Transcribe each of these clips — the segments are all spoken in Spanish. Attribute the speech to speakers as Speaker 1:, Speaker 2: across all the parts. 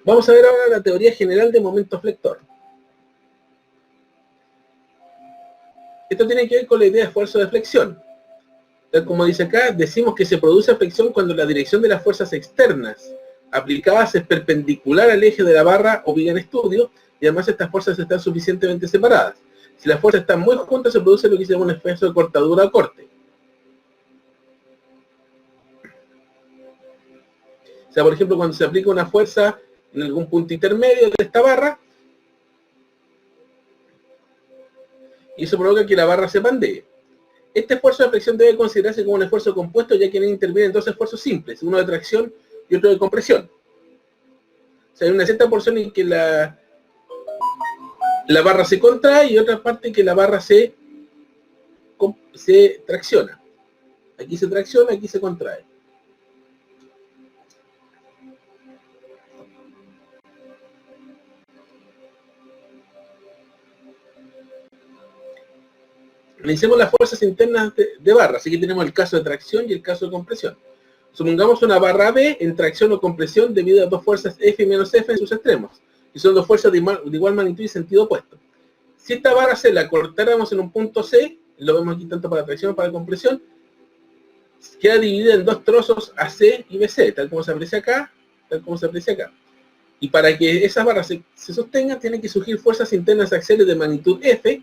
Speaker 1: Vamos a ver ahora la teoría general de momento flector. Esto tiene que ver con la idea de esfuerzo de flexión. Tal como dice acá, decimos que se produce flexión cuando la dirección de las fuerzas externas aplicadas es perpendicular al eje de la barra o viga en estudio, y además estas fuerzas están suficientemente separadas. Si las fuerzas están muy juntas, se produce lo que se llama un efecto de cortadura o corte. O sea, por ejemplo, cuando se aplica una fuerza en algún punto intermedio de esta barra, y eso provoca que la barra se pandee. Este esfuerzo de flexión debe considerarse como un esfuerzo compuesto, ya que en él intervienen dos esfuerzos simples, uno de tracción y otro de compresión. O sea, hay una cierta porción en que la barra se contrae y otra parte en que la barra se tracciona. Aquí se tracciona, aquí se contrae. Analicemos las fuerzas internas de barra. Así que tenemos el caso de tracción y el caso de compresión. Supongamos una barra B en tracción o compresión debido a dos fuerzas F y menos F en sus extremos, y son dos fuerzas de igual magnitud y sentido opuesto. Si esta barra C la cortáramos en un punto C, lo vemos aquí tanto para tracción como para compresión, queda dividida en dos trozos AC y BC, tal como se aprecia acá, tal como se aprecia acá. Y para que esas barras se sostengan, tienen que surgir fuerzas internas axiales de magnitud F,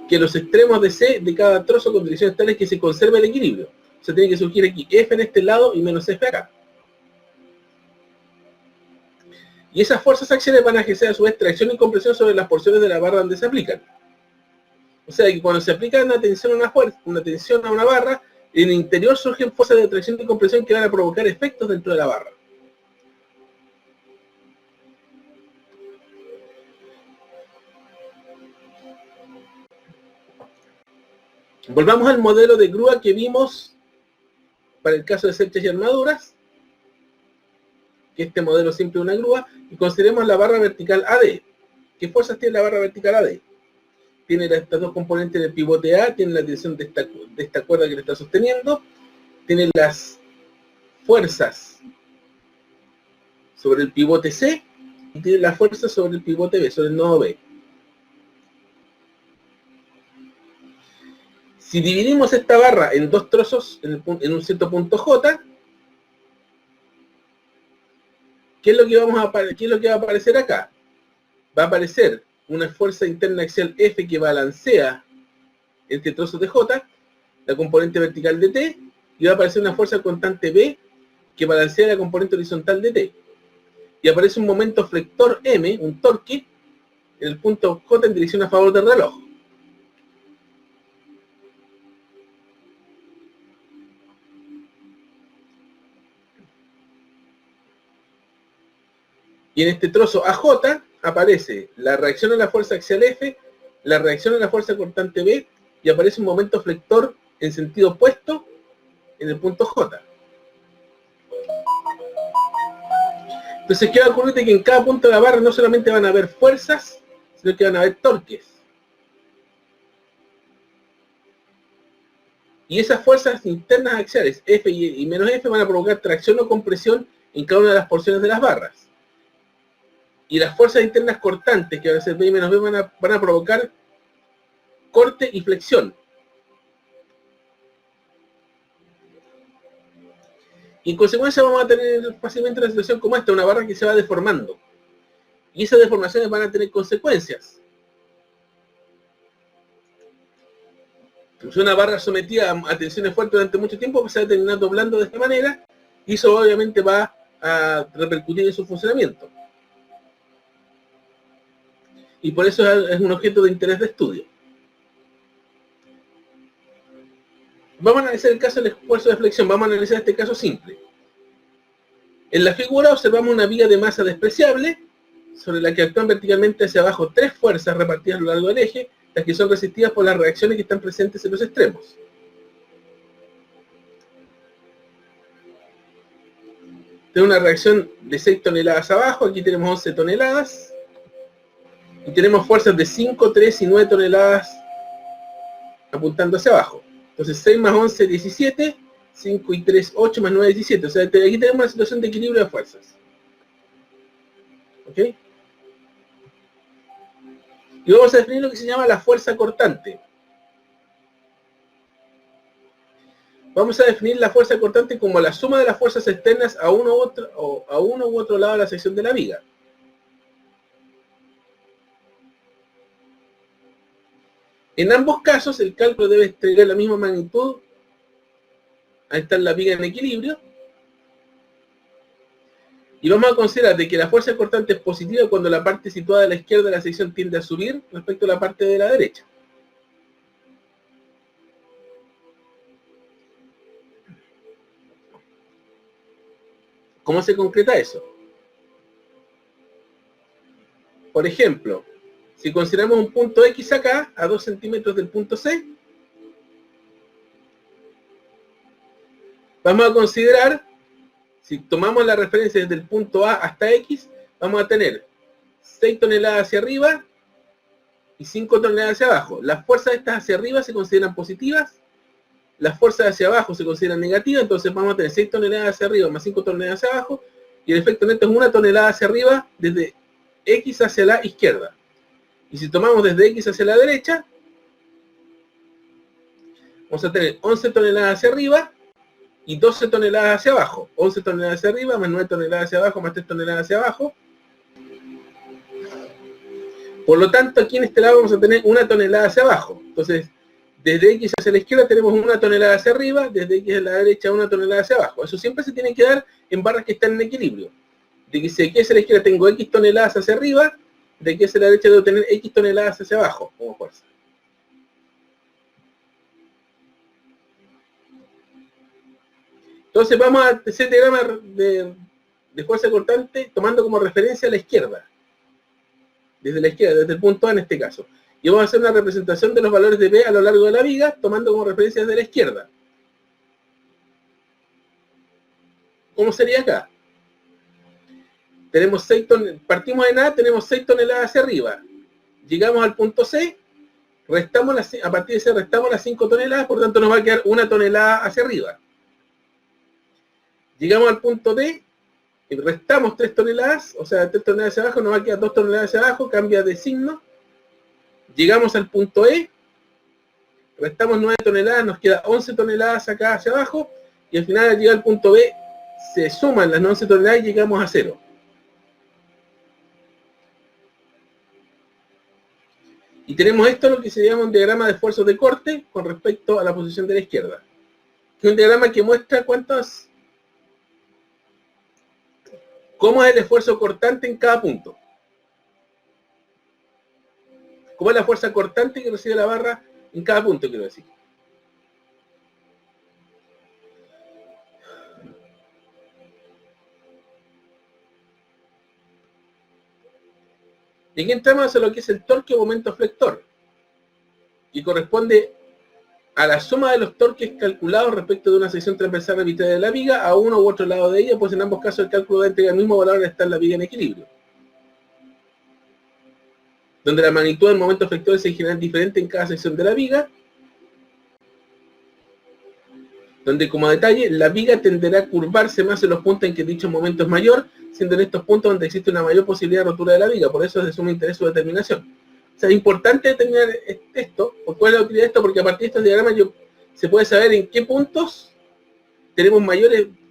Speaker 1: que los extremos de C de cada trozo con direcciones tales que se conserve el equilibrio. O sea, tiene que surgir aquí F en este lado y menos F acá. Y esas fuerzas axiales van a ejercer a su vez tracción y compresión sobre las porciones de la barra donde se aplican. O sea, que cuando se aplica una tensión a una barra, en el interior surgen fuerzas de tracción y compresión que van a provocar efectos dentro de la barra. Volvamos al modelo de grúa que vimos para el caso de cerchas y armaduras, que este modelo simple de una grúa, y consideremos la barra vertical AD. ¿Qué fuerzas tiene la barra vertical AD? Tiene estas dos componentes del pivote A, tiene la tensión de esta cuerda que le está sosteniendo, tiene las fuerzas sobre el pivote C y tiene las fuerzas sobre el pivote B, sobre el nodo B. Si dividimos esta barra en dos trozos en un cierto punto J, ¿qué es lo que va a aparecer acá? Va a aparecer una fuerza interna axial F que balancea este trozo de J, la componente vertical de T, y va a aparecer una fuerza constante B que balancea la componente horizontal de T. Y aparece un momento flector M, un torque, en el punto J en dirección a favor del reloj. Y en este trozo AJ aparece la reacción a la fuerza axial F, la reacción a la fuerza constante B, y aparece un momento flector en sentido opuesto en el punto J. Entonces, ¿qué va a ocurrir? Que en cada punto de la barra no solamente van a haber fuerzas, sino que van a haber torques. Y esas fuerzas internas axiales, F y menos F, van a provocar tracción o compresión en cada una de las porciones de las barras. Y las fuerzas internas cortantes, que van a ser B y menos B, van a provocar corte y flexión. Y en consecuencia vamos a tener fácilmente una situación como esta, una barra que se va deformando. Y esas deformaciones van a tener consecuencias. Si una barra sometida a tensiones fuertes durante mucho tiempo, pues se va a terminar doblando de esta manera, y eso obviamente va a repercutir en su funcionamiento. Y por eso es un objeto de interés de estudio. Vamos a analizar el caso del esfuerzo de flexión, vamos a analizar este caso simple. En la figura observamos una viga de masa despreciable, sobre la que actúan verticalmente hacia abajo tres fuerzas repartidas a lo largo del eje, las que son resistidas por las reacciones que están presentes en los extremos. Tenemos una reacción de 6 toneladas abajo, aquí tenemos 11 toneladas, y tenemos fuerzas de 5, 3 y 9 toneladas apuntando hacia abajo. Entonces 6 más 11, 17, 5 y 3, 8 más 9, 17. O sea, aquí tenemos una situación de equilibrio de fuerzas. ¿Ok? Y vamos a definir lo que se llama la fuerza cortante. Vamos a definir la fuerza cortante como la suma de las fuerzas externas a uno u otro lado de la sección de la viga. En ambos casos, el cálculo debe tener la misma magnitud. Ahí está la viga en equilibrio. Y vamos a considerar de que la fuerza cortante es positiva cuando la parte situada a la izquierda de la sección tiende a subir respecto a la parte de la derecha. ¿Cómo se concreta eso? Por ejemplo, si consideramos un punto X acá, a 2 centímetros del punto C, vamos a considerar, si tomamos la referencia desde el punto A hasta X, vamos a tener 6 toneladas hacia arriba y 5 toneladas hacia abajo. Las fuerzas estas hacia arriba se consideran positivas, las fuerzas hacia abajo se consideran negativas, entonces vamos a tener 6 toneladas hacia arriba más 5 toneladas hacia abajo, y el efecto neto es 1 tonelada hacia arriba desde X hacia la izquierda. Y si tomamos desde X hacia la derecha, vamos a tener 11 toneladas hacia arriba y 12 toneladas hacia abajo. 11 toneladas hacia arriba, más 9 toneladas hacia abajo, más 3 toneladas hacia abajo. Por lo tanto, aquí en este lado vamos a tener 1 tonelada hacia abajo. Entonces, desde X hacia la izquierda tenemos 1 tonelada hacia arriba, desde X a la derecha 1 tonelada hacia abajo. Eso siempre se tiene que dar en barras que están en equilibrio. De que si aquí hacia la izquierda tengo X toneladas hacia arriba, de aquí hacia la derecha debo tener X toneladas hacia abajo como fuerza. Entonces vamos a hacer diagrama de fuerza cortante tomando como referencia a la izquierda. Desde la izquierda, desde el punto A en este caso. Y vamos a hacer una representación de los valores de P a lo largo de la viga, tomando como referencia desde la izquierda. ¿Cómo sería acá? Tenemos 6 toneladas, partimos en A, tenemos 6 toneladas hacia arriba. Llegamos al punto C, a partir de C restamos las 5 toneladas, por lo tanto nos va a quedar 1 tonelada hacia arriba. Llegamos al punto D, y restamos 3 toneladas, o sea, 3 toneladas hacia abajo, nos va a quedar 2 toneladas hacia abajo, cambia de signo. Llegamos al punto E, restamos 9 toneladas, nos queda 11 toneladas acá hacia abajo, y al final al llegar al punto B, se suman las 11 toneladas y llegamos a 0. Y tenemos esto, lo que se llama un diagrama de esfuerzos de corte con respecto a la posición de la izquierda. Que es un diagrama que muestra cómo es el esfuerzo cortante en cada punto. Cómo es la fuerza cortante que recibe la barra en cada punto, quiero decir. Y aquí entramos a lo que es el torque o momento flector, que corresponde a la suma de los torques calculados respecto de una sección transversal arbitraria de la viga a uno u otro lado de ella, pues en ambos casos el cálculo da entrega el mismo valor al estar la viga en equilibrio. Donde la magnitud del momento flector es en general diferente en cada sección de la viga, donde como detalle, la viga tenderá a curvarse más en los puntos en que dicho momento es mayor, siendo en estos puntos donde existe una mayor posibilidad de rotura de la viga, por eso es de suma interés su determinación. O sea, es importante determinar esto, ¿cuál es la utilidad de esto? Porque a partir de estos diagramas se puede saber en qué puntos tenemos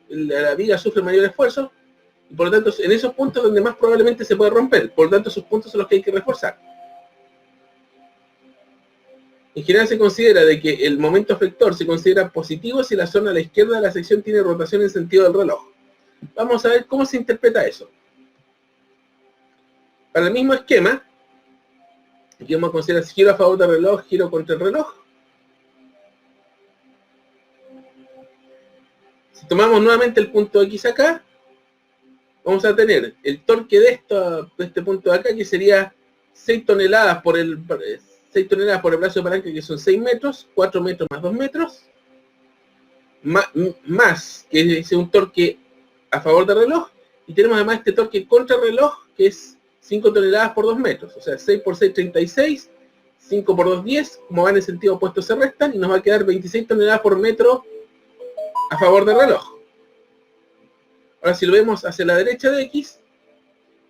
Speaker 1: la viga sufre mayor esfuerzo, y por lo tanto, en esos puntos donde más probablemente se puede romper, por lo tanto, esos puntos son los que hay que reforzar. En general se considera de que el momento flector se considera positivo si la zona a la izquierda de la sección tiene rotación en sentido del reloj. Vamos a ver cómo se interpreta eso. Para el mismo esquema, aquí vamos a considerar giro a favor del reloj, giro contra el reloj. Si tomamos nuevamente el punto X acá, vamos a tener el torque de este punto de acá, que sería 6 toneladas por el brazo de palanca, que son 6 metros, 4 metros más 2 metros, más que es un torque a favor del reloj, y tenemos además este torque contra el reloj, que es 5 toneladas por 2 metros, o sea, 6 por 6, 36, 5 por 2, 10, como van en sentido opuesto se restan, y nos va a quedar 26 toneladas por metro a favor del reloj. Ahora, si lo vemos hacia la derecha de X,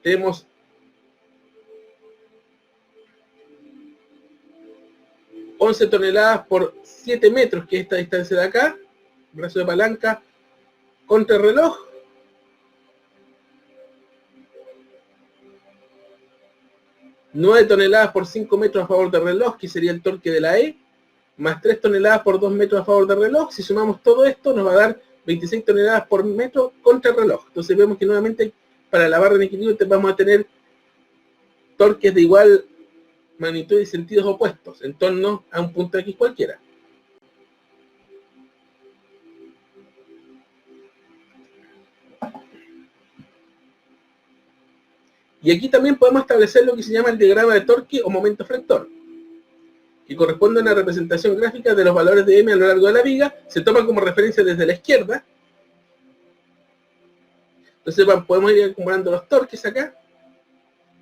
Speaker 1: tenemos 11 toneladas por 7 metros, que es esta distancia de acá, brazo de palanca, contra el reloj. $9 toneladas por 5 metros a favor del reloj, que sería el torque de la E, más 3 toneladas por 2 metros a favor del reloj. Si sumamos todo esto, nos va a dar 26 toneladas por metro contra el reloj. Entonces vemos que nuevamente para la barra en equilibrio vamos a tener torques de igual magnitud y sentidos opuestos, en torno a un punto X cualquiera. Y aquí también podemos establecer lo que se llama el diagrama de torque o momento flector, que corresponde a una representación gráfica de los valores de M a lo largo de la viga. Se toma como referencia desde la izquierda. Entonces podemos ir acumulando los torques acá.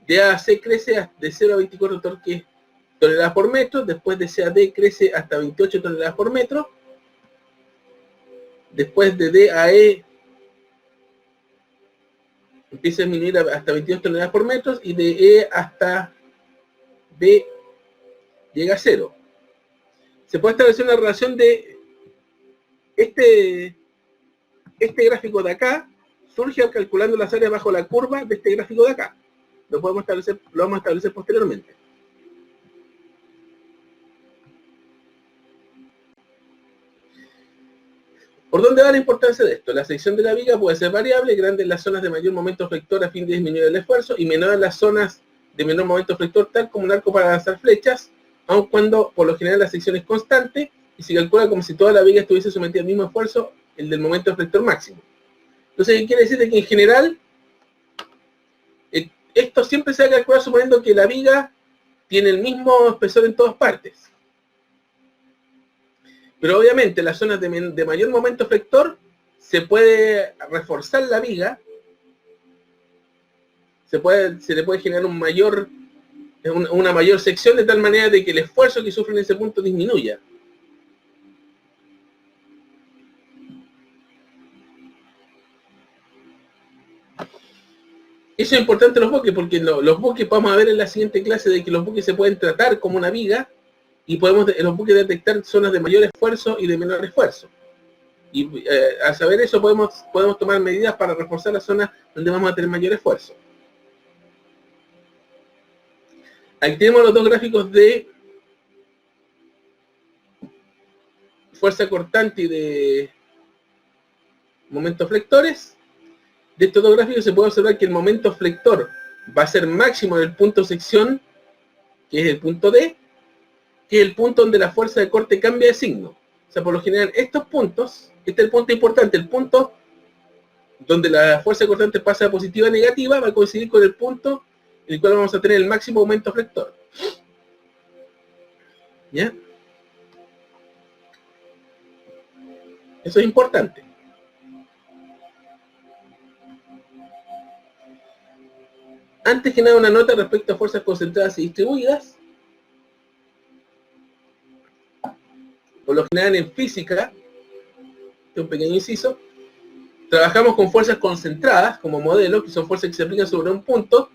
Speaker 1: De A a C crece de 0 a 24 torques toneladas por metro. Después de C a D crece hasta 28 toneladas por metro. Después de D a E empieza a disminuir hasta 22 toneladas por metro. Y de E hasta B llega a 0. Se puede establecer una relación de este gráfico de acá, surge calculando las áreas bajo la curva de este gráfico de acá. Lo vamos a establecer posteriormente. ¿Por dónde va la importancia de esto? La sección de la viga puede ser variable, grande en las zonas de mayor momento flector a fin de disminuir el esfuerzo, y menor en las zonas de menor momento flector, tal como un arco para lanzar flechas, aun cuando por lo general la sección es constante y se calcula como si toda la viga estuviese sometida al mismo esfuerzo, el del momento flector máximo. Entonces, ¿qué quiere decir? Que en general esto siempre se va a calcular suponiendo que la viga tiene el mismo espesor en todas partes. Pero obviamente en las zonas de mayor momento flector se puede reforzar la viga, se le puede generar una mayor sección de tal manera de que el esfuerzo que sufre en ese punto disminuya. Eso es importante en los buques, porque los buques, vamos a ver en la siguiente clase, de que los buques se pueden tratar como una viga y podemos en los buques detectar zonas de mayor esfuerzo y de menor esfuerzo. Y al saber eso podemos tomar medidas para reforzar las zonas donde vamos a tener mayor esfuerzo. Aquí tenemos los dos gráficos de fuerza cortante y de momentos flectores. De estos dos gráficos se puede observar que el momento flector va a ser máximo en el punto sección, que es el punto D, que es el punto donde la fuerza de corte cambia de signo. O sea, por lo general, estos puntos, este es el punto importante, el punto donde la fuerza cortante pasa de positiva a negativa, va a coincidir con el punto en el cual vamos a tener el máximo momento flector. ¿Ya? Eso es importante. Antes que nada, una nota respecto a fuerzas concentradas y distribuidas. Por lo general en física, un pequeño inciso, trabajamos con fuerzas concentradas como modelo, que son fuerzas que se aplican sobre un punto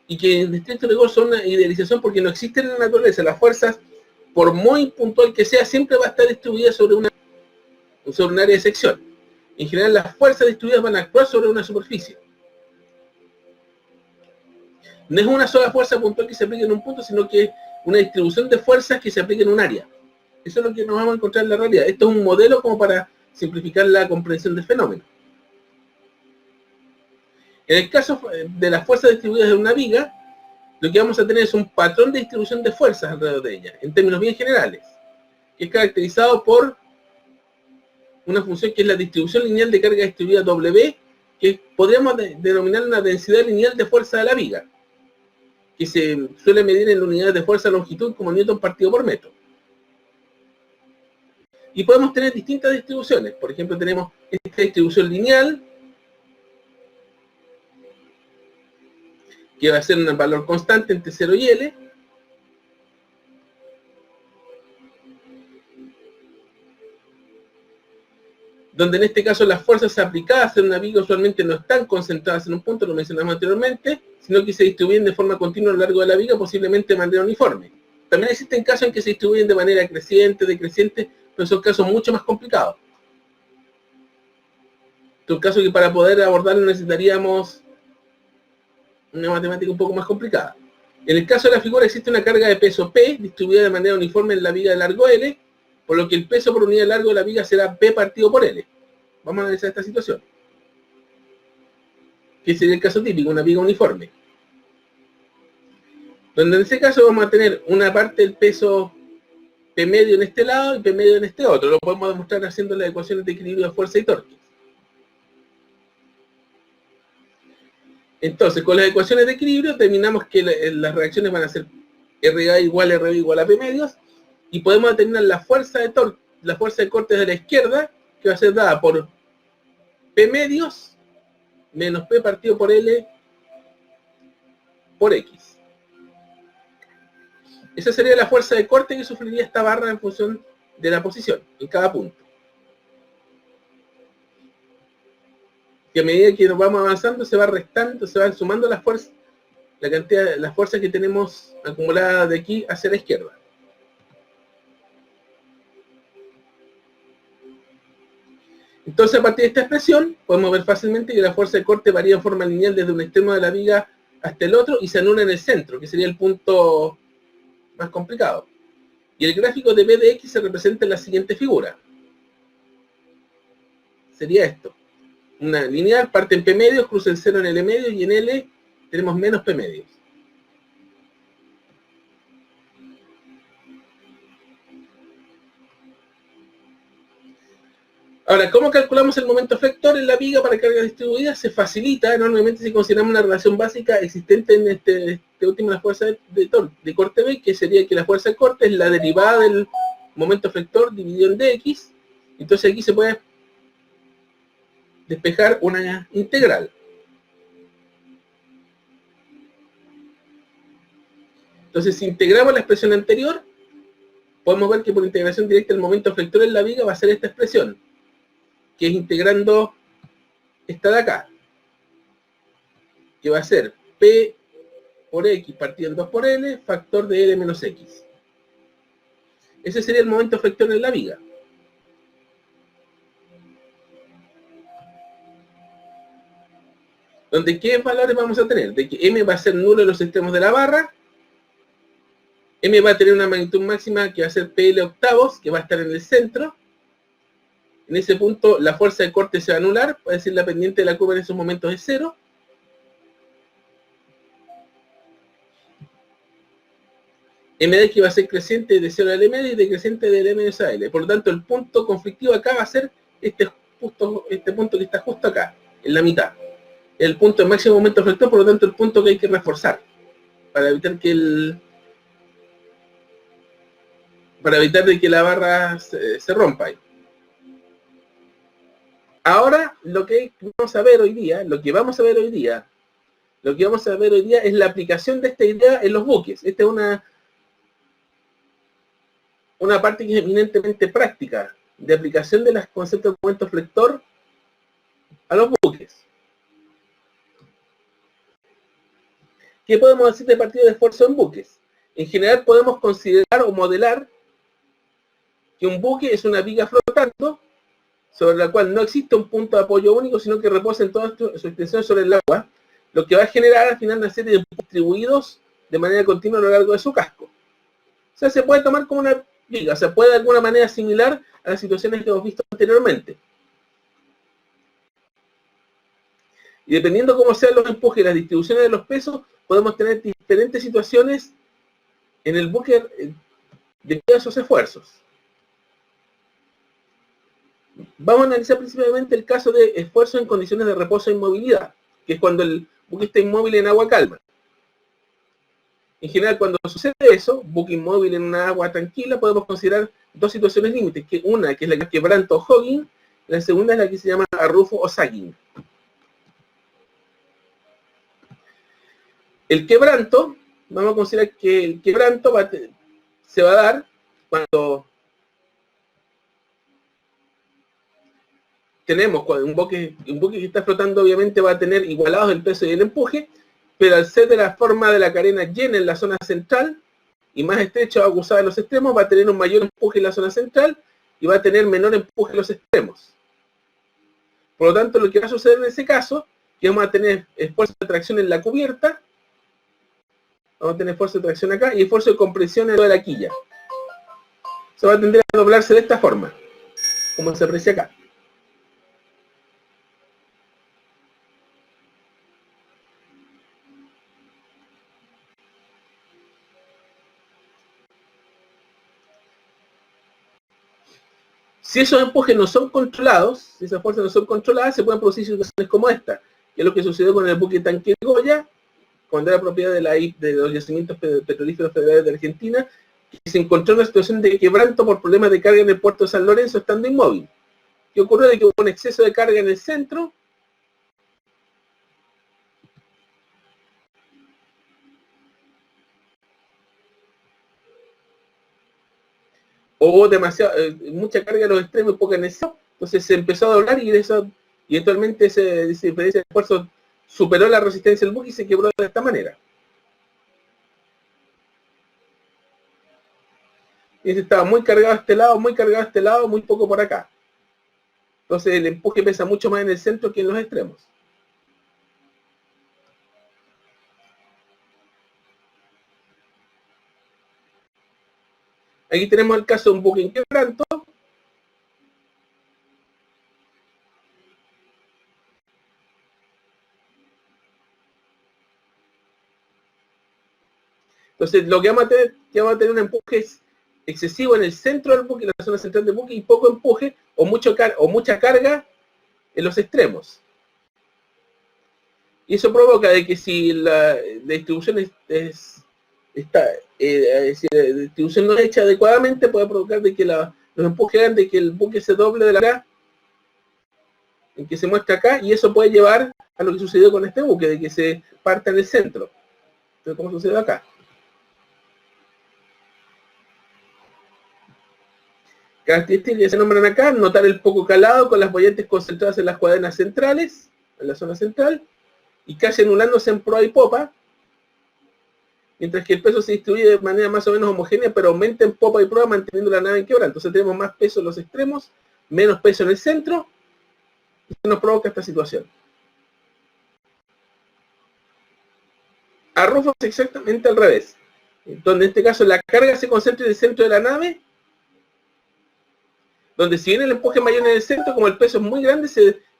Speaker 1: y que en estricto rigor son una idealización porque no existen en la naturaleza. Las fuerzas, por muy puntual que sea, siempre va a estar distribuida sobre un área de sección. En general, las fuerzas distribuidas van a actuar sobre una superficie. No es una sola fuerza puntual que se aplique en un punto, sino que es una distribución de fuerzas que se aplica en un área. Eso es lo que nos vamos a encontrar en la realidad. Esto es un modelo como para simplificar la comprensión del fenómeno. En el caso de las fuerzas distribuidas de una viga, lo que vamos a tener es un patrón de distribución de fuerzas alrededor de ella, en términos bien generales, que es caracterizado por una función que es la distribución lineal de carga distribuida W, que podríamos denominar una densidad lineal de fuerza de la viga, que se suele medir en unidades de fuerza longitud como newton partido por metro. Y podemos tener distintas distribuciones. Por ejemplo, tenemos esta distribución lineal, que va a ser un valor constante entre 0 y L. Donde en este caso las fuerzas aplicadas en una viga usualmente no están concentradas en un punto, lo mencionamos anteriormente, sino que se distribuyen de forma continua a lo largo de la viga, posiblemente de manera uniforme. También existen casos en que se distribuyen de manera creciente, decreciente, pero son casos mucho más complicados. Son casos que para poder abordarlo necesitaríamos una matemática un poco más complicada. En el caso de la figura existe una carga de peso P distribuida de manera uniforme en la viga de largo L, por lo que el peso por unidad de largo de la viga será P partido por L. Vamos a analizar esta situación. Que sería el caso típico, una viga uniforme. Donde en ese caso vamos a tener una parte del peso P medio en este lado y P medio en este otro. Lo podemos demostrar haciendo las ecuaciones de equilibrio de fuerza y torque. Entonces, con las ecuaciones de equilibrio determinamos que las reacciones van a ser RA igual a RB igual a P medios, y podemos determinar la fuerza de torque, la fuerza de corte de la izquierda, que va a ser dada por P medios menos P partido por L por X. Esa sería la fuerza de corte que sufriría esta barra en función de la posición en cada punto. Que a medida que nos vamos avanzando se va restando, se van sumando las fuerzas, la cantidad, las fuerzas que tenemos acumuladas de aquí hacia la izquierda. Entonces, a partir de esta expresión, podemos ver fácilmente que la fuerza de corte varía en forma lineal desde un extremo de la viga hasta el otro y se anula en el centro, que sería el punto más complicado. Y el gráfico de B de X se representa en la siguiente figura. Sería esto. Una lineal parte en P medios, cruza el 0 en L medios y en L tenemos menos P medios. Ahora, ¿cómo calculamos el momento flector en la viga para carga distribuida? Se facilita enormemente si consideramos una relación básica existente en este último, la fuerza de corte B, que sería que la fuerza de corte es la derivada del momento flector dividido en dx. Entonces aquí se puede despejar una integral. Entonces, si integramos la expresión anterior, podemos ver que por integración directa el momento flector en la viga va a ser esta expresión, que es integrando esta de acá, que va a ser P por X partido en 2 por L, factor de L menos X. Ese sería el momento flector en la viga. Donde ¿qué valores vamos a tener? De que M va a ser nulo en los extremos de la barra, M va a tener una magnitud máxima que va a ser PL octavos, que va a estar en el centro. En ese punto la fuerza de corte se va a anular, puede decir la pendiente de la curva en esos momentos es 0. M de X va a ser creciente de 0 a L medio y decreciente de L medio a L. Por lo tanto, el punto conflictivo acá va a ser este punto que está justo acá, en la mitad. El punto de máximo momento flector, por lo tanto, el punto que hay que reforzar para evitar que de que la barra se rompa ahí. Ahora, lo que vamos a ver hoy día es la aplicación de esta idea en los buques. Esta es una parte que es eminentemente práctica, de aplicación de los conceptos de momento flector a los buques. ¿Qué podemos decir de partida de esfuerzo en buques? En general podemos considerar o modelar que un buque es una viga flotando sobre la cual no existe un punto de apoyo único, sino que reposa en toda su extensión sobre el agua, lo que va a generar al final una serie de buques distribuidos de manera continua a lo largo de su casco. O sea, se puede tomar como una viga, se puede de alguna manera similar a las situaciones que hemos visto anteriormente. Y dependiendo cómo sean los empujes y las distribuciones de los pesos, podemos tener diferentes situaciones en el buque debido a esos esfuerzos. Vamos a analizar principalmente el caso de esfuerzo en condiciones de reposo e inmovilidad, que es cuando el buque está inmóvil en agua calma. En general, cuando sucede eso, buque inmóvil en una agua tranquila, podemos considerar dos situaciones límites, que una que es la que quebranto o hogging, la segunda es la que se llama arrufo o sagging. El quebranto, vamos a considerar que el quebranto se va a dar cuando tenemos un buque que está flotando, obviamente va a tener igualados el peso y el empuje, pero al ser de la forma de la carena llena en la zona central y más estrecho o acusado en los extremos, va a tener un mayor empuje en la zona central y va a tener menor empuje en los extremos. Por lo tanto, lo que va a suceder en ese caso, que vamos a tener esfuerzo de tracción en la cubierta, vamos a tener esfuerzo de tracción acá y esfuerzo de compresión en toda la quilla. Se va a tender a doblarse de esta forma, como se aprecia acá. Si esos empujes no son controlados, si esas fuerzas no son controladas, se pueden producir situaciones como esta, que es lo que sucedió con el buque tanque Goya, cuando era propiedad de los yacimientos petrolíferos federales de Argentina, que se encontró en una situación de quebranto por problemas de carga en el puerto de San Lorenzo estando inmóvil. ¿Qué ocurrió? De que hubo un exceso de carga en el centro, o hubo mucha carga en los extremos y poca en el centro, entonces se empezó a doblar y eventualmente esa diferencia de esfuerzo superó la resistencia del buque y se quebró de esta manera. Y estaba muy cargado a este lado, muy cargado a este lado, muy poco por acá. Entonces el empuje pesa mucho más en el centro que en los extremos. Aquí tenemos el caso de un buque en quebranto. Entonces lo que vamos a tener un empuje excesivo en el centro del buque, en la zona central del buque, y poco empuje o mucha carga en los extremos. Y eso provoca de que si la distribución si la distribución no es hecha adecuadamente, puede provocar de que los empujes hagan de que el buque se doble de la cara en que se muestra acá, y eso puede llevar a lo que sucedió con este buque, de que se parta en el centro. Entonces, ¿cómo sucede acá? Características que se nombran acá: notar el poco calado con las boyantes concentradas en las cuadernas centrales, en la zona central, y casi anulándose en proa y popa, mientras que el peso se distribuye de manera más o menos homogénea, pero aumenta en popa y proa manteniendo la nave en quebranto. Entonces tenemos más peso en los extremos, menos peso en el centro, y eso nos provoca esta situación. A Rufo es exactamente al revés, donde en este caso la carga se concentra en el centro de la nave, donde si bien el empuje mayor en el centro, como el peso es muy grande,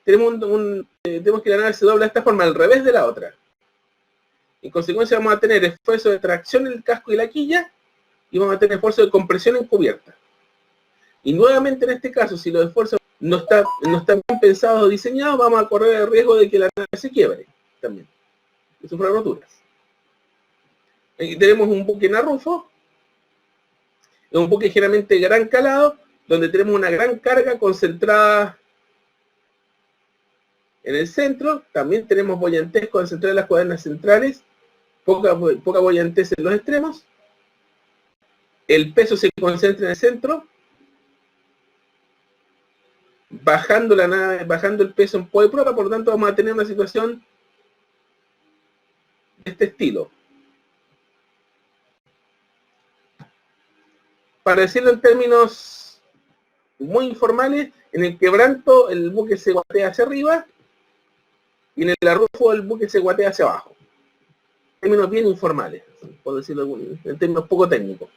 Speaker 1: tenemos que la nave se dobla de esta forma, al revés de la otra. En consecuencia vamos a tener esfuerzo de tracción en el casco y la quilla, y vamos a tener esfuerzo de compresión en cubierta. Y nuevamente en este caso, si los esfuerzos no están bien pensados o diseñados, vamos a correr el riesgo de que la nave se quiebre también, y sufra roturas. Aquí tenemos un buque en Arrufo, es un buque generalmente de gran calado, donde tenemos una gran carga concentrada en el centro. También tenemos boyantez concentrada en las cuadernas centrales, poca boyantez en los extremos. El peso se concentra en el centro, bajando el peso en popa y proa. Por lo tanto vamos a tener una situación de este estilo. Para decirlo en términos muy informales, en el quebranto el buque se guatea hacia arriba, y en el arrufo el buque se guatea hacia abajo. En términos bien informales, por decirlo en términos poco técnicos.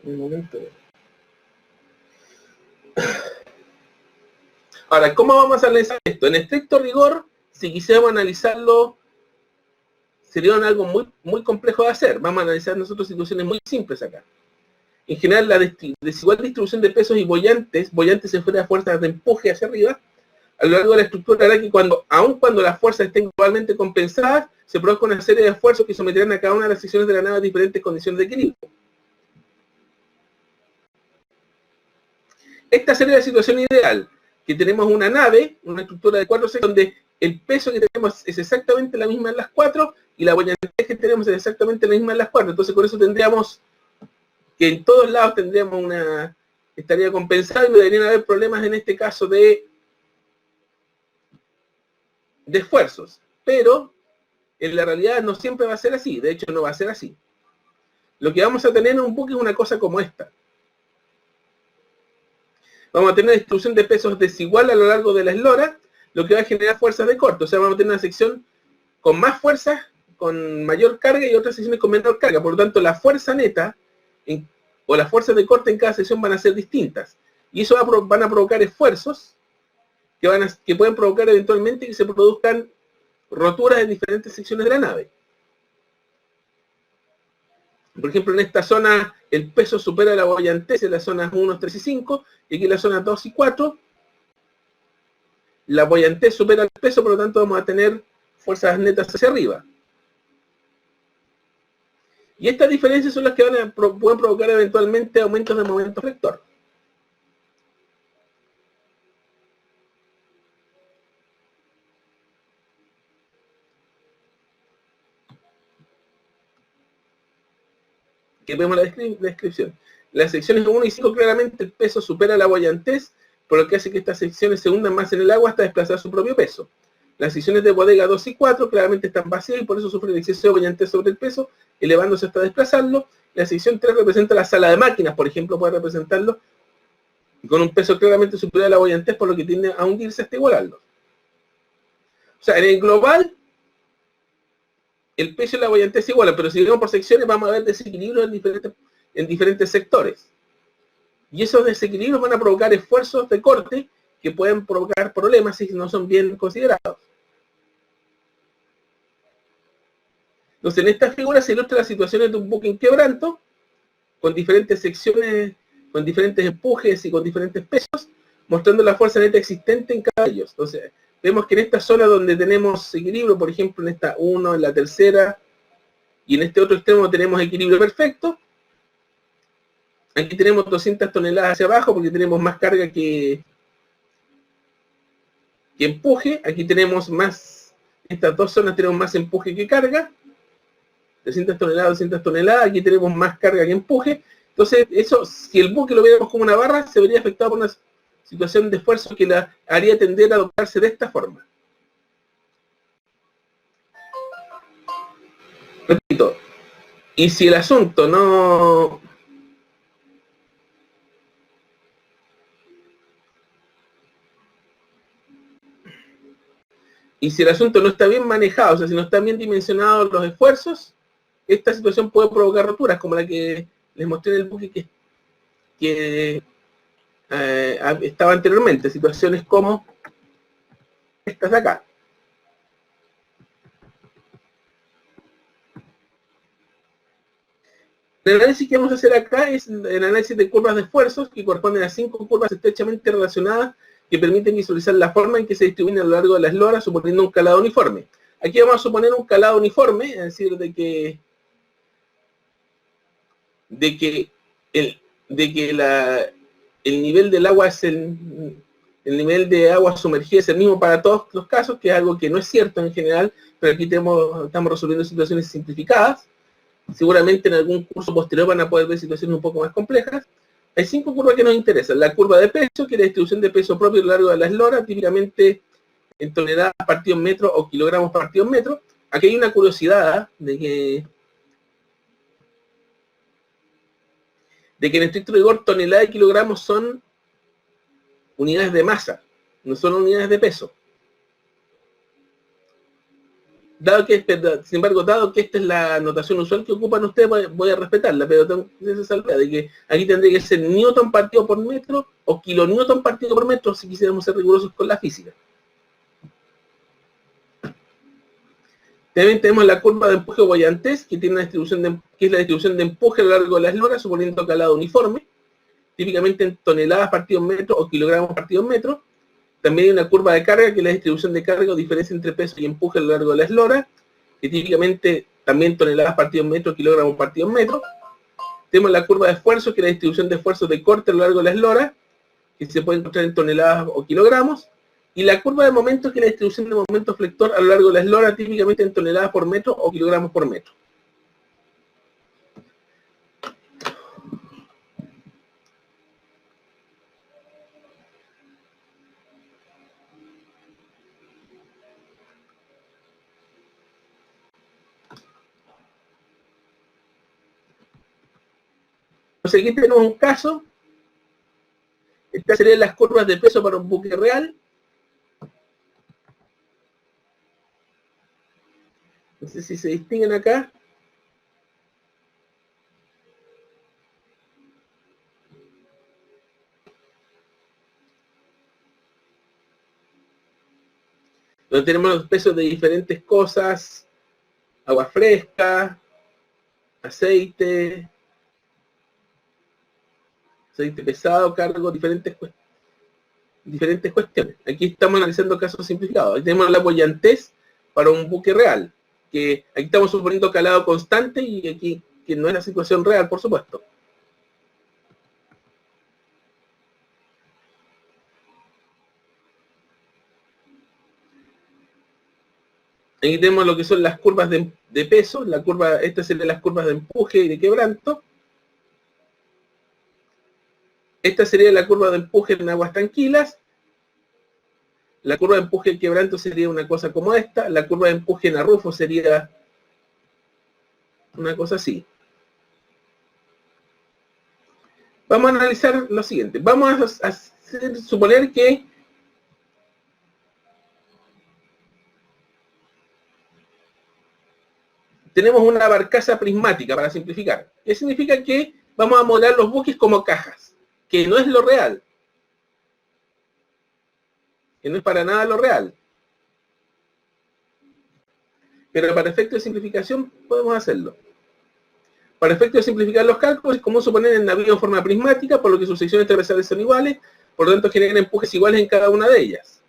Speaker 1: Un momento. Ahora, ¿cómo vamos a analizar esto? En estricto rigor, si quisiéramos analizarlo, sería algo muy, muy complejo de hacer. Vamos a analizar nosotros situaciones muy simples acá. En general, la desigual distribución de pesos y boyantes se fuera a fuerzas de empuje hacia arriba, a lo largo de la estructura hará que aun cuando las fuerzas estén globalmente compensadas, se produzca una serie de esfuerzos que someterán a cada una de las secciones de la nave a diferentes condiciones de equilibrio. Esta sería la situación ideal, que tenemos una nave, una estructura de 4 secciones, donde el peso que tenemos es exactamente la misma en las 4 y la buoyantez que tenemos es exactamente la misma en las 4. Entonces con eso tendríamos que en todos lados tendríamos estaría compensado y no deberían haber problemas en este caso de esfuerzos. Pero en la realidad no siempre va a ser así, de hecho no va a ser así. Lo que vamos a tener en un buque es una cosa como esta. Vamos a tener una distribución de pesos desigual a lo largo de la eslora, lo que va a generar fuerzas de corte. O sea, vamos a tener una sección con más fuerza, con mayor carga y otras secciones con menor carga. Por lo tanto, la fuerza neta o las fuerzas de corte en cada sección van a ser distintas. Y eso van a provocar esfuerzos que pueden provocar eventualmente que se produzcan roturas en diferentes secciones de la nave. Por ejemplo, en esta zona el peso supera la buoyantez en las zonas 1, 3 y 5, y aquí en las zonas 2 y 4 la buoyantez supera el peso, por lo tanto vamos a tener fuerzas netas hacia arriba. Y estas diferencias son las que pueden provocar eventualmente aumentos de momento rector. Que vemos la descripción. Las secciones 1 y 5 claramente el peso supera la buoyantez, por lo que hace que estas secciones se hundan más en el agua hasta desplazar su propio peso. Las secciones de bodega 2 y 4 claramente están vacías y por eso sufren exceso de buoyantez sobre el peso, elevándose hasta desplazarlo. La sección 3 representa la sala de máquinas, por ejemplo, puede representarlo con un peso claramente superior a la buoyantez, por lo que tiende a hundirse hasta igualarlo. O sea, en el global, el peso y la buoyantez se igualan, pero si vemos por secciones vamos a ver desequilibrios en diferentes sectores. Y esos desequilibrios van a provocar esfuerzos de corte que pueden provocar problemas si no son bien considerados. Entonces, en esta figura se ilustran las situaciones de un buque en quebranto, con diferentes secciones, con diferentes empujes y con diferentes pesos, mostrando la fuerza neta existente en cada de ellos. Entonces, vemos que en esta zona donde tenemos equilibrio, por ejemplo, en esta 1, en la tercera, y en este otro extremo tenemos equilibrio perfecto. Aquí tenemos 200 toneladas hacia abajo porque tenemos más carga que empuje. Aquí tenemos más, estas dos zonas tenemos más empuje que carga. 300 toneladas, 200 toneladas, aquí tenemos más carga que empuje. Entonces, eso, si el buque lo viéramos como una barra, se vería afectado por una situación de esfuerzo que la haría tender a adoptarse de esta forma. Repito, y si el asunto no... Y si el asunto no está bien manejado, o sea, si no están bien dimensionados los esfuerzos, esta situación puede provocar roturas, como la que les mostré en el buque que estaba anteriormente, situaciones como estas de acá. El análisis que vamos a hacer acá es el análisis de curvas de esfuerzos, que corresponden a 5 curvas estrechamente relacionadas que permiten visualizar la forma en que se distribuyen a lo largo de la eslora, suponiendo un calado uniforme. Aquí vamos a suponer un calado uniforme, es decir, de que el nivel del agua es el nivel de agua sumergida es el mismo para todos los casos, que es algo que no es cierto en general, pero aquí estamos resolviendo situaciones simplificadas. Seguramente en algún curso posterior van a poder ver situaciones un poco más complejas. Hay 5 curvas que nos interesan. La curva de peso, que es la distribución de peso propio a lo largo de la eslora, típicamente en toneladas partido en metro o kilogramos partido en metro. Aquí hay una curiosidad de que en estricto rigor tonelada y kilogramos son unidades de masa, no son unidades de peso. Sin embargo, dado que esta es la notación usual que ocupan ustedes, voy a respetarla, pero tengo esa salvedad de que aquí tendría que ser newton partido por metro o kilonewton partido por metro si quisiéramos ser rigurosos con la física. También tenemos la curva de empuje buoyantez, que tiene una distribución que es la distribución de empuje a lo largo de la eslora, suponiendo calado uniforme, típicamente en toneladas partido en metro o kilogramos partido en metro. También hay una curva de carga, que es la distribución de carga o diferencia entre peso y empuje a lo largo de la eslora, que típicamente también toneladas partido en metro, kilogramos partido en metro. Tenemos la curva de esfuerzo, que es la distribución de esfuerzos de corte a lo largo de la eslora, que se puede encontrar en toneladas o kilogramos, y la curva de momento, que es la distribución de momento flector a lo largo de la eslora, típicamente en toneladas por metro o kilogramos por metro. Entonces aquí tenemos un caso. Estas serían las curvas de peso para un buque real. No sé si se distinguen acá. Donde tenemos los pesos de diferentes cosas. Agua fresca, aceite pesado, cargo, diferentes cuestiones. Aquí estamos analizando casos simplificados. Aquí tenemos la boyantez para un buque real, que aquí estamos suponiendo calado constante y aquí que no es la situación real, por supuesto. Aquí tenemos lo que son las curvas de peso, estas serían las curvas de empuje y de quebranto. Esta sería la curva de empuje en aguas tranquilas. La curva de empuje y quebranto sería una cosa como esta. La curva de empuje en arrufo sería una cosa así. Vamos a analizar lo siguiente. Vamos a suponer que tenemos una barcaza prismática, para simplificar. ¿Qué significa? Que vamos a modelar los buques como cajas, que no es lo real. Que no es para nada lo real. Pero para efectos de simplificación podemos hacerlo. Para efectos de simplificar los cálculos, es común suponer el navío en forma prismática, por lo que sus secciones transversales son iguales, por lo tanto generan empujes iguales en cada una de ellas.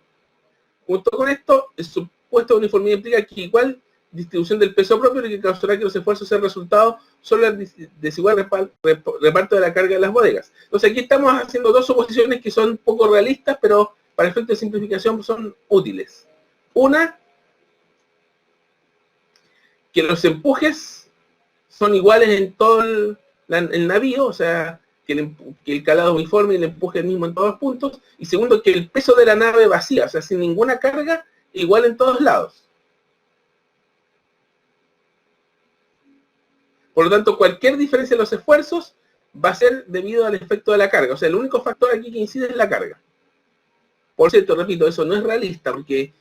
Speaker 1: Junto con esto, el supuesto de uniformidad implica que igual distribución del peso propio, lo que causará que los esfuerzos sean resultado solo el desigual reparto de la carga de las bodegas. Entonces aquí estamos haciendo dos suposiciones que son poco realistas, pero para efectos de simplificación son útiles. Una, que los empujes son iguales en todo el navío, o sea, que el calado uniforme y el empuje mismo en todos los puntos. Y segundo, que el peso de la nave vacía, o sea, sin ninguna carga, igual en todos lados. Por lo tanto, cualquier diferencia en los esfuerzos va a ser debido al efecto de la carga. O sea, el único factor aquí que incide es la carga. Por cierto, repito, eso no es realista, porque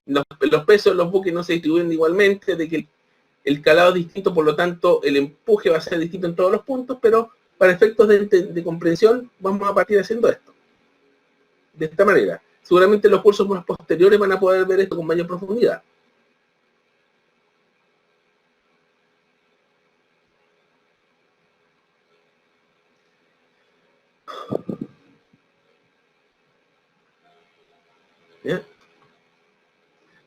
Speaker 1: los pesos de los buques no se distribuyen igualmente, de que el calado es distinto, por lo tanto, el empuje va a ser distinto en todos los puntos, pero para efectos de comprensión vamos a partir haciendo esto. De esta manera. Seguramente los cursos más posteriores van a poder ver esto con mayor profundidad. ¿Ya?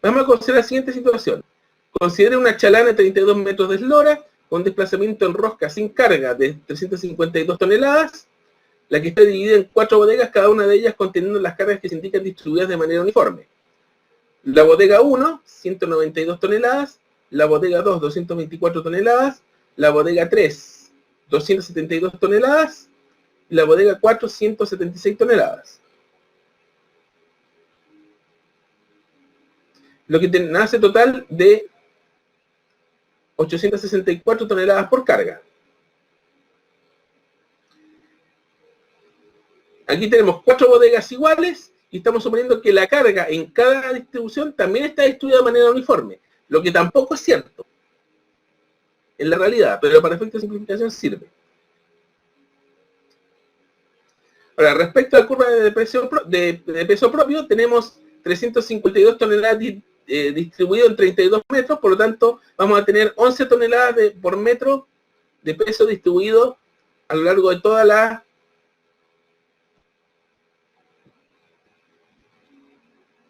Speaker 1: Vamos a considerar la siguiente situación. Considere una chalana de 32 metros de eslora con desplazamiento en rosca sin carga de 352 toneladas, la que está dividida en 4 bodegas, cada una de ellas conteniendo las cargas que se indican distribuidas de manera uniforme. La bodega 1, 192 toneladas, la bodega 2, 224 toneladas, la bodega 3, 272 toneladas, y la bodega 4, 176 toneladas. Lo que hace total de 864 toneladas por carga. Aquí tenemos 4 bodegas iguales y estamos suponiendo que la carga en cada distribución también está distribuida de manera uniforme, lo que tampoco es cierto en la realidad, pero para efectos de simplificación sirve. Ahora, respecto a la curva de peso propio, tenemos 352 toneladas distribuido en 32 metros, por lo tanto vamos a tener 11 toneladas por metro de peso distribuido a lo largo de toda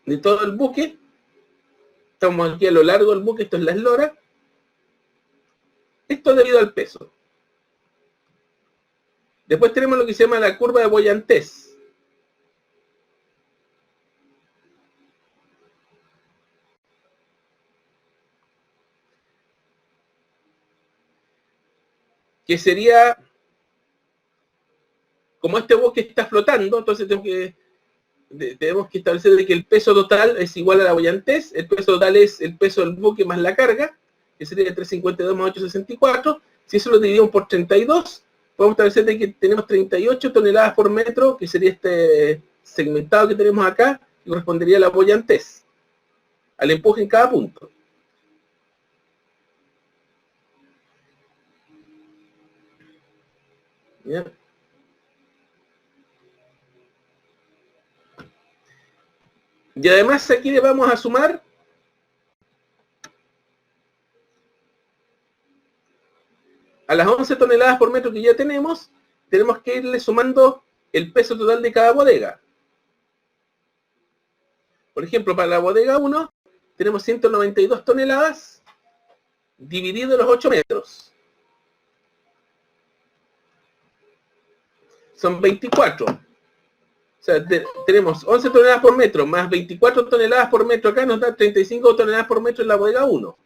Speaker 1: de todo el buque. Estamos aquí a lo largo del buque, esto es la eslora. Esto es debido al peso. Después tenemos lo que se llama la curva de boyantez. que sería, como este buque está flotando, entonces tenemos que establecer de que el peso total es igual a la boyantez. El peso total es el peso del buque más la carga, que sería 352 más 864. Si eso lo dividimos por 32, podemos establecer de que tenemos 38 toneladas por metro, que sería este segmentado que tenemos acá, que correspondería a la boyantez, al empuje en cada punto. ¿Ya? Y además aquí le vamos a sumar a las 11 toneladas por metro que ya tenemos que irle sumando el peso total de cada bodega. Por ejemplo, para la bodega 1 tenemos 192 toneladas dividido en los 8 metros. Son 24. O sea, tenemos 11 toneladas por metro más 24 toneladas por metro acá, nos da 35 toneladas por metro en la bodega 1.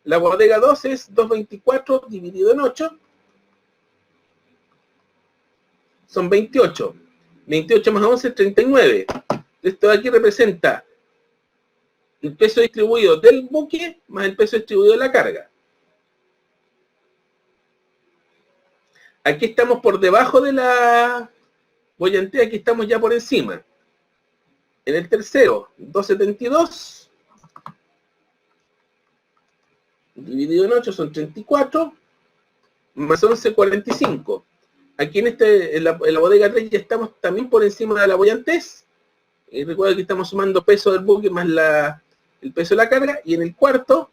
Speaker 1: La bodega 2 es 224 dividido en 8. Son 28. 28 más 11 es 39. Esto de aquí representa el peso distribuido del buque más el peso distribuido de la carga. Aquí estamos por debajo de la boyantez, aquí estamos ya por encima. En el tercero, 272 dividido en 8 son 34, más 11, 45. Aquí en la bodega 3 ya estamos también por encima de la boyantez. Y recuerda que estamos sumando peso del buque más el peso de la carga. Y en el cuarto,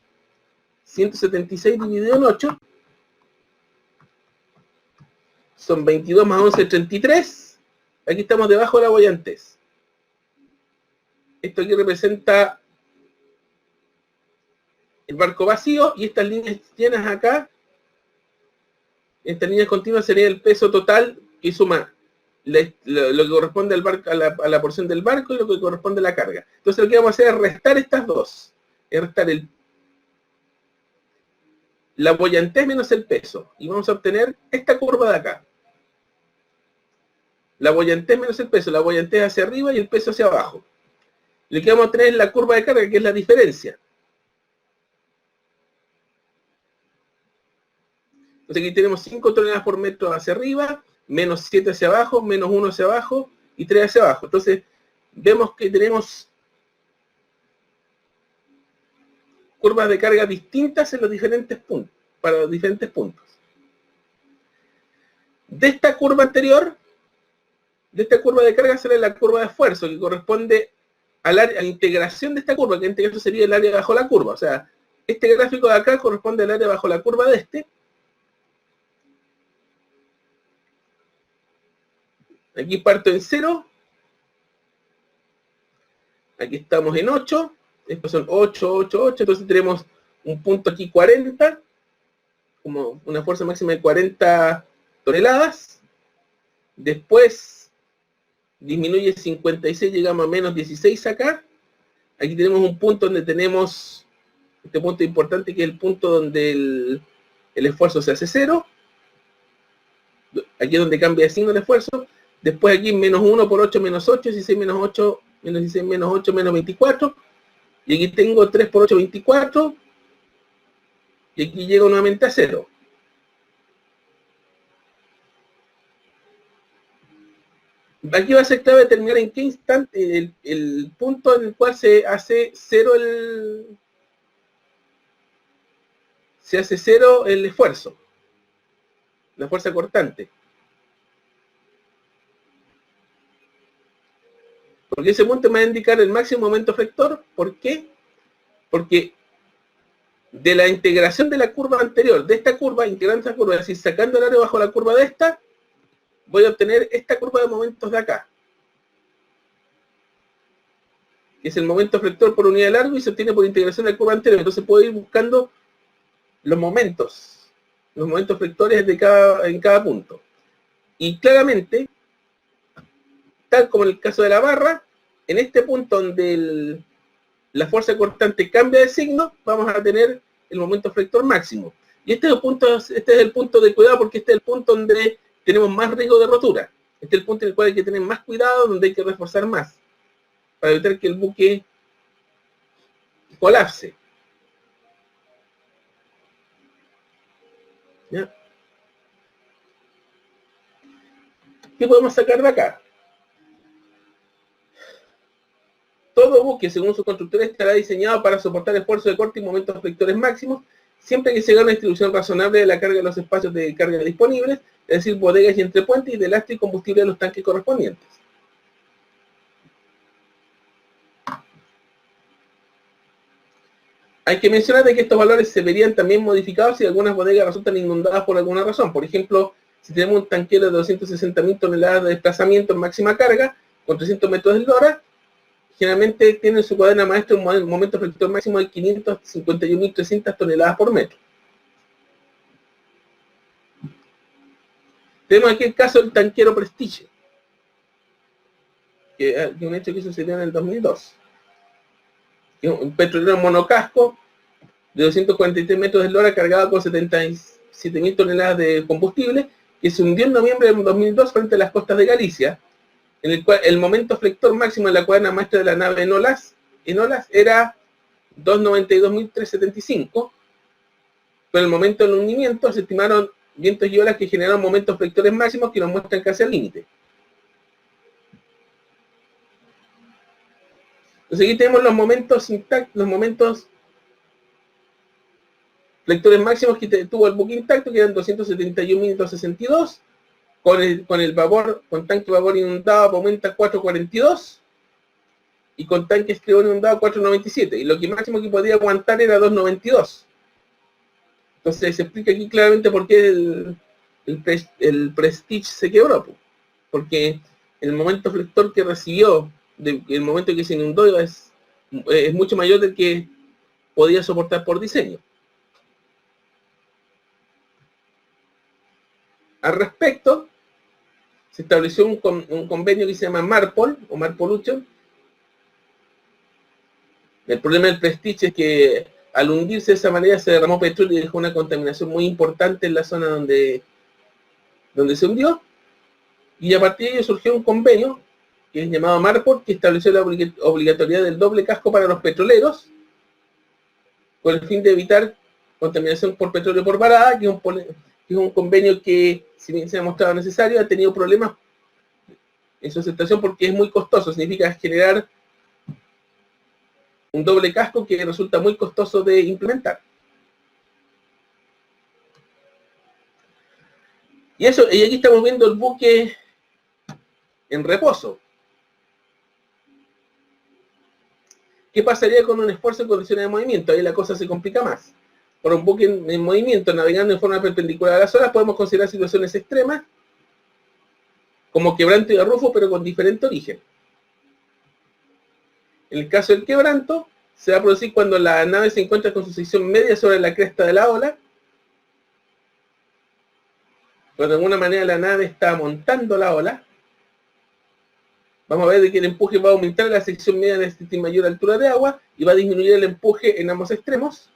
Speaker 1: 176 dividido en 8, son 22 más 11, 33. Aquí estamos debajo de la boyantez. Esto aquí representa el barco vacío, y estas líneas llenas acá, estas líneas continuas sería el peso total que suma lo que corresponde al barco, a la porción del barco, y lo que corresponde a la carga. Entonces lo que vamos a hacer es restar estas dos. Es restar la boyantez menos el peso. Y vamos a obtener esta curva de acá. La boyantez menos el peso. La boyantez hacia arriba y el peso hacia abajo. Lo que vamos a tener es la curva de carga, que es la diferencia. Entonces aquí tenemos 5 toneladas por metro hacia arriba, menos 7 hacia abajo, menos 1 hacia abajo y 3 hacia abajo. Entonces vemos que tenemos curvas de carga distintas en los diferentes puntos, para los diferentes puntos. De esta curva anterior, de esta curva de carga sale la curva de esfuerzo, que corresponde a la integración de esta curva, que en este caso sería el área bajo la curva. O sea, este gráfico de acá corresponde al área bajo la curva de este. Aquí parto en 0. Aquí estamos en 8. Estos son 8, 8, 8. Entonces tenemos un punto aquí 40. Como una fuerza máxima de 40 toneladas. Después disminuye 56, llegamos a menos 16 acá. Aquí tenemos un punto donde tenemos este punto importante, que es el punto donde el esfuerzo se hace 0. Aquí es donde cambia de signo el esfuerzo. Después aquí menos 1 por 8 menos 8, 16 menos 8, menos 16 menos 8 menos 24. Y aquí tengo 3 por 8, 24. Y aquí llego nuevamente a 0. Aquí va a ser clave determinar en qué instante el punto en el cual se hace 0 el esfuerzo, la fuerza cortante. Porque ese punto me va a indicar el máximo momento flector. ¿Por qué? Porque de la integración de la curva anterior, de esta curva, integrando esta curva, es decir, sacando el área bajo la curva de esta, voy a obtener esta curva de momentos de acá, que es el momento flector por unidad de largo y se obtiene por integración de la curva anterior. Entonces puedo ir buscando los momentos flectores en cada punto. Y claramente, tal como en el caso de la barra, en este punto donde la fuerza cortante cambia de signo, vamos a tener el momento flector máximo. Y este es el punto de cuidado, porque este es el punto donde tenemos más riesgo de rotura. Este es el punto en el cual hay que tener más cuidado, donde hay que reforzar más, para evitar que el buque colapse. ¿Ya? ¿Qué podemos sacar de acá? Todo buque, según su constructor, estará diseñado para soportar esfuerzos de corte y momentos flectores máximos, siempre que se haga una distribución razonable de la carga de los espacios de carga disponibles, es decir, bodegas y entrepuentes, y de lastre y combustible de los tanques correspondientes. Hay que mencionar de que estos valores se verían también modificados si algunas bodegas resultan inundadas por alguna razón. Por ejemplo, si tenemos un tanquero de 260.000 toneladas de desplazamiento en máxima carga, con 300 metros de eslora, generalmente tiene en su cadena maestra un momento flector máximo de 551.300 toneladas por metro. Tenemos aquí el caso del tanquero Prestige, que es un hecho que sucedió en el 2002. Un petrolero monocasco de 243 metros de eslora cargado con 77.000 toneladas de combustible, que se hundió en noviembre de 2002 frente a las costas de Galicia, en el cual el momento flector máximo en la cadena maestra de la nave Enolas era 292.375, pero en el momento del hundimiento se estimaron vientos y olas que generaron momentos flectores máximos que nos muestran casi al límite. Entonces aquí tenemos los momentos intactos, los momentos flectores máximos que tuvo el buque intacto, que eran 271.262, con el vapor, con tanque vapor inundado aumenta 442, y con tanque escribón inundado 497, y lo que máximo que podía aguantar era 292. Entonces se explica aquí claramente por qué el Prestige se quebró, porque el momento flector que recibió, el momento que se inundó, es mucho mayor del que podía soportar por diseño. Al respecto, se estableció un convenio que se llama MARPOL, o MARPOLution. El problema del Prestige es que al hundirse de esa manera se derramó petróleo y dejó una contaminación muy importante en la zona donde se hundió, y a partir de ello surgió un convenio que es llamado MARPOL, que estableció la obligatoriedad del doble casco para los petroleros, con el fin de evitar contaminación por petróleo por varada, que es un convenio que, si bien se ha mostrado necesario, ha tenido problemas en su aceptación porque es muy costoso. Significa generar un doble casco que resulta muy costoso de implementar. Y aquí estamos viendo el buque en reposo. ¿Qué pasaría con un esfuerzo en condiciones de movimiento? Ahí la cosa se complica más. Por un buque en movimiento, navegando en forma perpendicular a las olas, podemos considerar situaciones extremas, como quebranto y arrufo, pero con diferente origen. En el caso del quebranto, se va a producir cuando la nave se encuentra con su sección media sobre la cresta de la ola, pero de alguna manera la nave está montando la ola. Vamos a ver de que el empuje va a aumentar en la sección media de esta mayor altura de agua y va a disminuir el empuje en ambos extremos,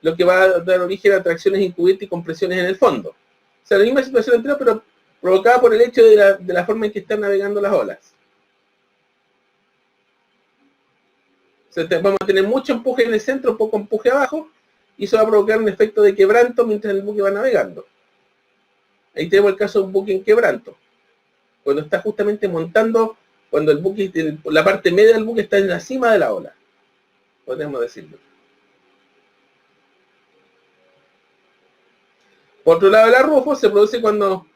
Speaker 1: lo que va a dar origen a tracciones encubiertas y compresiones en el fondo. O sea, la misma situación anterior, pero provocada por el hecho de la forma en que están navegando las olas. O sea, vamos a tener mucho empuje en el centro, poco empuje abajo, y eso va a provocar un efecto de quebranto mientras el buque va navegando. Ahí tenemos el caso de un buque en quebranto. Cuando está justamente montando, cuando el buque, la parte media del buque está en la cima de la ola, podemos decirlo. Por otro lado, el arrufo se produce cuando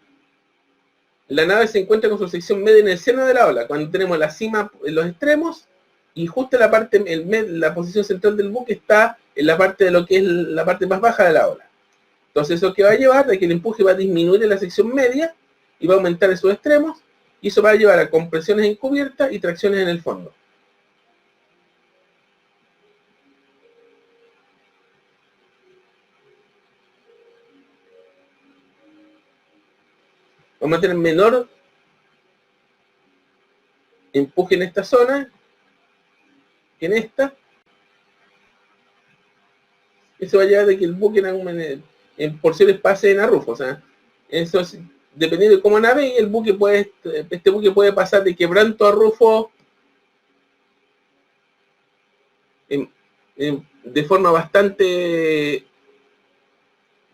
Speaker 1: la nave se encuentra con su sección media en el seno de la ola, cuando tenemos la cima en los extremos y justo la parte, la posición central del buque está en la parte de lo que es la parte más baja de la ola. Entonces eso que va a llevar a que el empuje va a disminuir en la sección media y va a aumentar en sus extremos, y eso va a llevar a compresiones encubiertas y tracciones en el fondo. Vamos a tener menor empuje en esta zona que en esta. Eso va a llevar a que el buque en algún momento en porciones pasen a Rufo. O sea, eso es, dependiendo de cómo navegue, este buque puede pasar de Quebranto a Rufo de forma bastante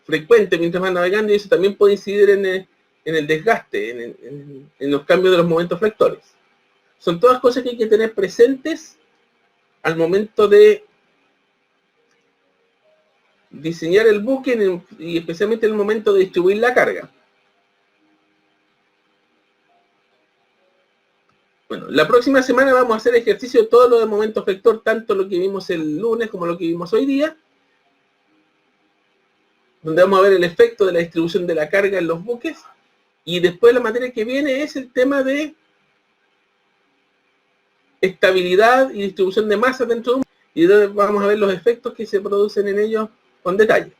Speaker 1: frecuente mientras va navegando, y eso también puede incidir en el desgaste, en los cambios de los momentos flectores. Son todas cosas que hay que tener presentes al momento de diseñar el buque y especialmente en el momento de distribuir la carga. Bueno, la próxima semana vamos a hacer ejercicio de todo lo de momento flector, tanto lo que vimos el lunes como lo que vimos hoy día, donde vamos a ver el efecto de la distribución de la carga en los buques, y después la materia que viene es el tema de estabilidad y distribución de masa dentro de un buque, y vamos a ver los efectos que se producen en ellos con detalle.